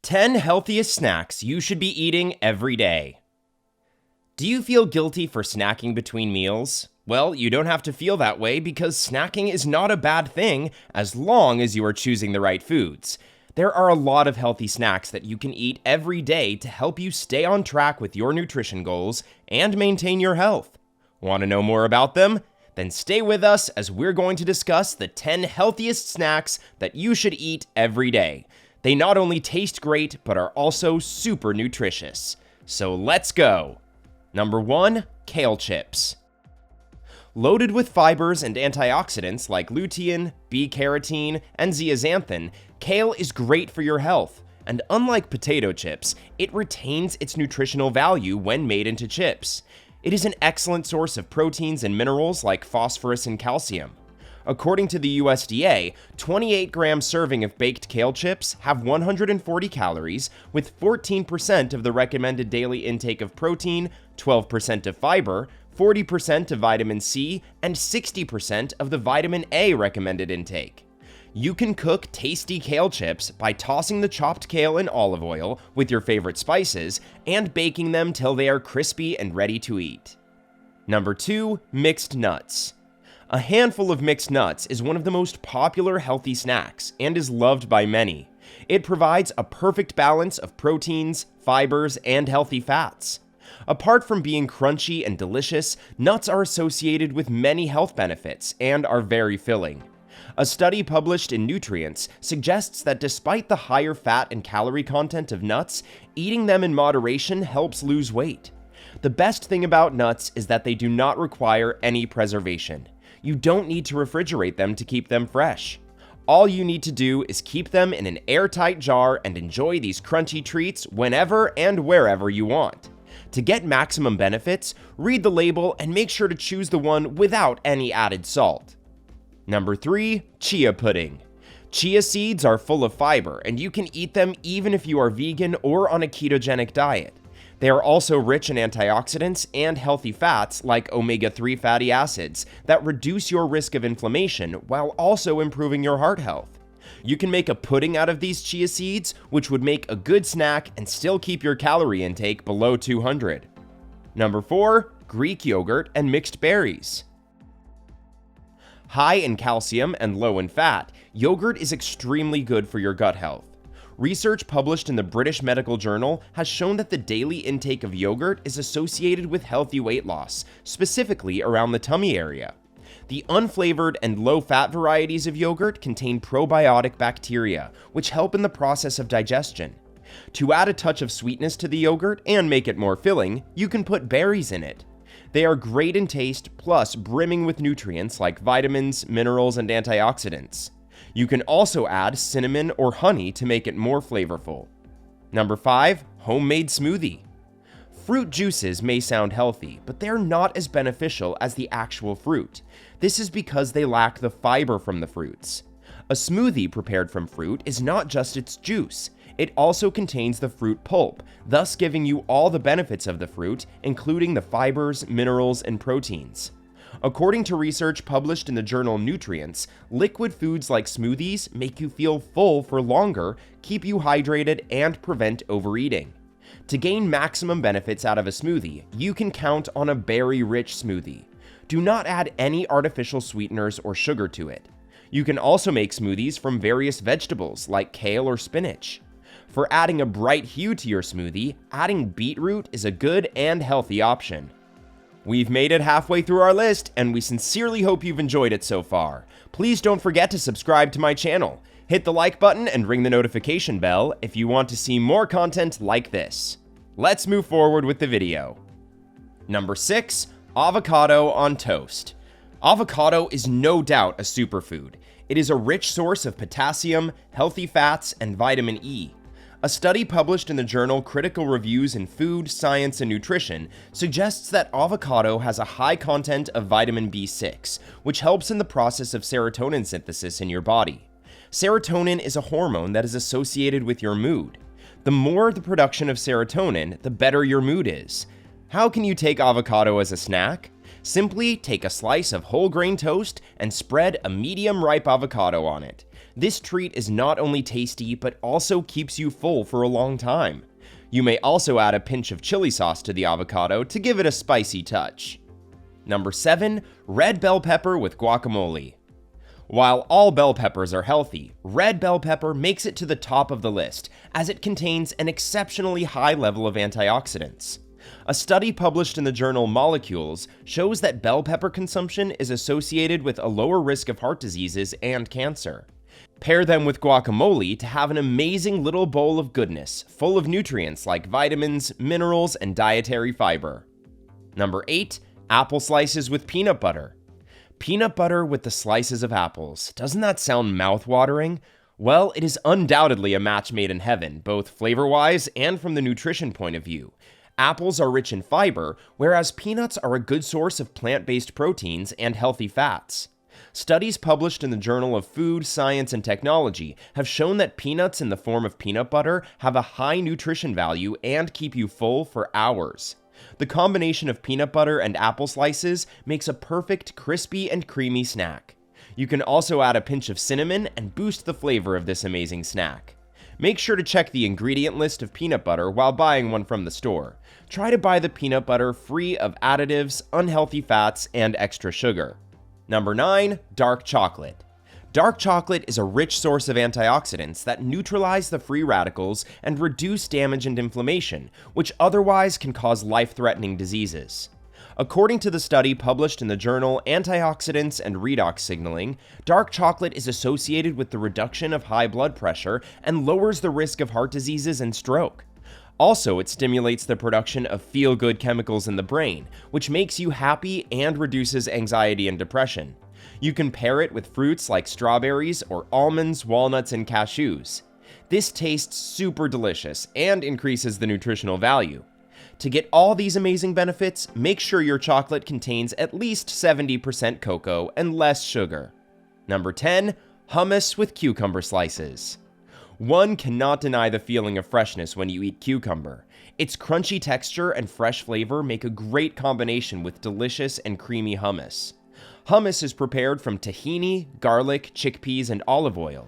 10 healthiest snacks you should be eating every day. Do you feel guilty for snacking between meals? Well, you don't have to feel that way because snacking is not a bad thing as long as you are choosing the right foods. There are a lot of healthy snacks that you can eat every day to help you stay on track with your nutrition goals and maintain your health. Want to know more about them? Then stay with us as we're going to discuss the 10 healthiest snacks that you should eat every day. They not only taste great, but are also super nutritious. So let's go! Number 1. Kale chips. Loaded with fibers and antioxidants like lutein, B-carotene, and zeaxanthin, kale is great for your health. And unlike potato chips, it retains its nutritional value when made into chips. It is an excellent source of proteins and minerals like phosphorus and calcium. According to the USDA, 28-gram serving of baked kale chips have 140 calories, with 14% of the recommended daily intake of protein, 12% of fiber, 40% of vitamin C, and 60% of the vitamin A recommended intake. You can cook tasty kale chips by tossing the chopped kale in olive oil with your favorite spices and baking them till they are crispy and ready to eat. Number 2. Mixed nuts. A handful of mixed nuts is one of the most popular healthy snacks and is loved by many. It provides a perfect balance of proteins, fibers, and healthy fats. Apart from being crunchy and delicious, nuts are associated with many health benefits and are very filling. A study published in Nutrients suggests that despite the higher fat and calorie content of nuts, eating them in moderation helps lose weight. The best thing about nuts is that they do not require any preservation. You don't need to refrigerate them to keep them fresh. All you need to do is keep them in an airtight jar and enjoy these crunchy treats whenever and wherever you want. To get maximum benefits, read the label and make sure to choose the one without any added salt. Number 3. Chia pudding. Chia seeds are full of fiber, and you can eat them even if you are vegan or on a ketogenic diet. They are also rich in antioxidants and healthy fats like omega-3 fatty acids that reduce your risk of inflammation while also improving your heart health. You can make a pudding out of these chia seeds, which would make a good snack and still keep your calorie intake below 200. Number 4. Greek yogurt and mixed berries. High in calcium and low in fat, yogurt is extremely good for your gut health. Research published in the British Medical Journal has shown that the daily intake of yogurt is associated with healthy weight loss, specifically around the tummy area. The unflavored and low-fat varieties of yogurt contain probiotic bacteria, which help in the process of digestion. To add a touch of sweetness to the yogurt and make it more filling, you can put berries in it. They are great in taste, plus brimming with nutrients like vitamins, minerals, and antioxidants. You can also add cinnamon or honey to make it more flavorful. Number 5. Homemade smoothie. Fruit juices may sound healthy, but they're not as beneficial as the actual fruit. This is because they lack the fiber from the fruits. A smoothie prepared from fruit is not just its juice. It also contains the fruit pulp, thus giving you all the benefits of the fruit, including the fibers, minerals, and proteins. According to research published in the journal Nutrients, liquid foods like smoothies make you feel full for longer, keep you hydrated, and prevent overeating. To gain maximum benefits out of a smoothie, you can count on a berry-rich smoothie. Do not add any artificial sweeteners or sugar to it. You can also make smoothies from various vegetables like kale or spinach. For adding a bright hue to your smoothie, adding beetroot is a good and healthy option. We've made it halfway through our list, and we sincerely hope you've enjoyed it so far. Please don't forget to subscribe to my channel. Hit the like button and ring the notification bell if you want to see more content like this. Let's move forward with the video. Number 6. Avocado on toast. Avocado is no doubt a superfood. It is a rich source of potassium, healthy fats, and vitamin E. A study published in the journal Critical Reviews in Food, Science, and Nutrition suggests that avocado has a high content of vitamin B6, which helps in the process of serotonin synthesis in your body. Serotonin is a hormone that is associated with your mood. The more the production of serotonin, the better your mood is. How can you take avocado as a snack? Simply take a slice of whole grain toast and spread a medium ripe avocado on it. This treat is not only tasty, but also keeps you full for a long time. You may also add a pinch of chili sauce to the avocado to give it a spicy touch. Number 7. Red bell pepper with guacamole. While all bell peppers are healthy, red bell pepper makes it to the top of the list as it contains an exceptionally high level of antioxidants. A study published in the journal Molecules shows that bell pepper consumption is associated with a lower risk of heart diseases and cancer. Pair them with guacamole to have an amazing little bowl of goodness, full of nutrients like vitamins, minerals, and dietary fiber. Number 8. Apple slices with peanut butter. Peanut butter with the slices of apples. Doesn't that sound mouth-watering? Well, it is undoubtedly a match made in heaven, both flavor-wise and from the nutrition point of view. Apples are rich in fiber, whereas peanuts are a good source of plant-based proteins and healthy fats. Studies published in the Journal of Food, Science, and Technology have shown that peanuts in the form of peanut butter have a high nutrition value and keep you full for hours. The combination of peanut butter and apple slices makes a perfect crispy and creamy snack. You can also add a pinch of cinnamon and boost the flavor of this amazing snack. Make sure to check the ingredient list of peanut butter while buying one from the store. Try to buy the peanut butter free of additives, unhealthy fats, and extra sugar. Number 9. Dark chocolate. Dark chocolate is a rich source of antioxidants that neutralize the free radicals and reduce damage and inflammation, which otherwise can cause life-threatening diseases. According to the study published in the journal Antioxidants and Redox Signaling, dark chocolate is associated with the reduction of high blood pressure and lowers the risk of heart diseases and stroke. Also, it stimulates the production of feel-good chemicals in the brain, which makes you happy and reduces anxiety and depression. You can pair it with fruits like strawberries or almonds, walnuts, and cashews. This tastes super delicious and increases the nutritional value. To get all these amazing benefits, make sure your chocolate contains at least 70% cocoa and less sugar. Number 10. Hummus with cucumber slices. One cannot deny the feeling of freshness when you eat cucumber. Its crunchy texture and fresh flavor make a great combination with delicious and creamy hummus. Hummus is prepared from tahini, garlic, chickpeas, and olive oil.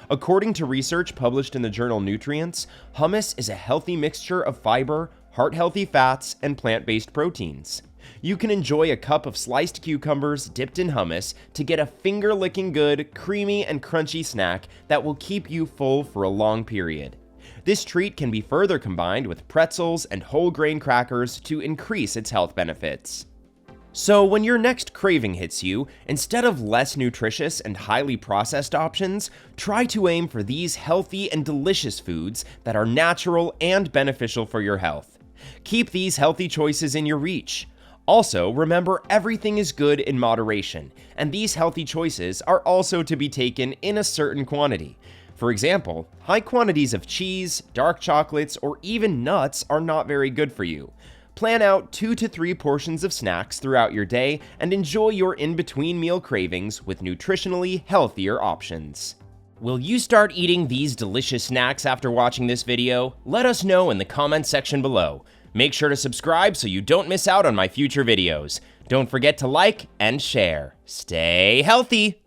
According to research published in the journal Nutrients, hummus is a healthy mixture of fiber, heart-healthy fats, and plant-based proteins. You can enjoy a cup of sliced cucumbers dipped in hummus to get a finger-licking good, creamy, and crunchy snack that will keep you full for a long period. This treat can be further combined with pretzels and whole grain crackers to increase its health benefits. So when your next craving hits you, instead of less nutritious and highly processed options, try to aim for these healthy and delicious foods that are natural and beneficial for your health. Keep these healthy choices in your reach. Also, remember everything is good in moderation, and these healthy choices are also to be taken in a certain quantity. For example, high quantities of cheese, dark chocolates, or even nuts are not very good for you. Plan out 2 to 3 portions of snacks throughout your day and enjoy your in-between meal cravings with nutritionally healthier options. Will you start eating these delicious snacks after watching this video? Let us know in the comments section below. Make sure to subscribe so you don't miss out on my future videos. Don't forget to like and share. Stay healthy!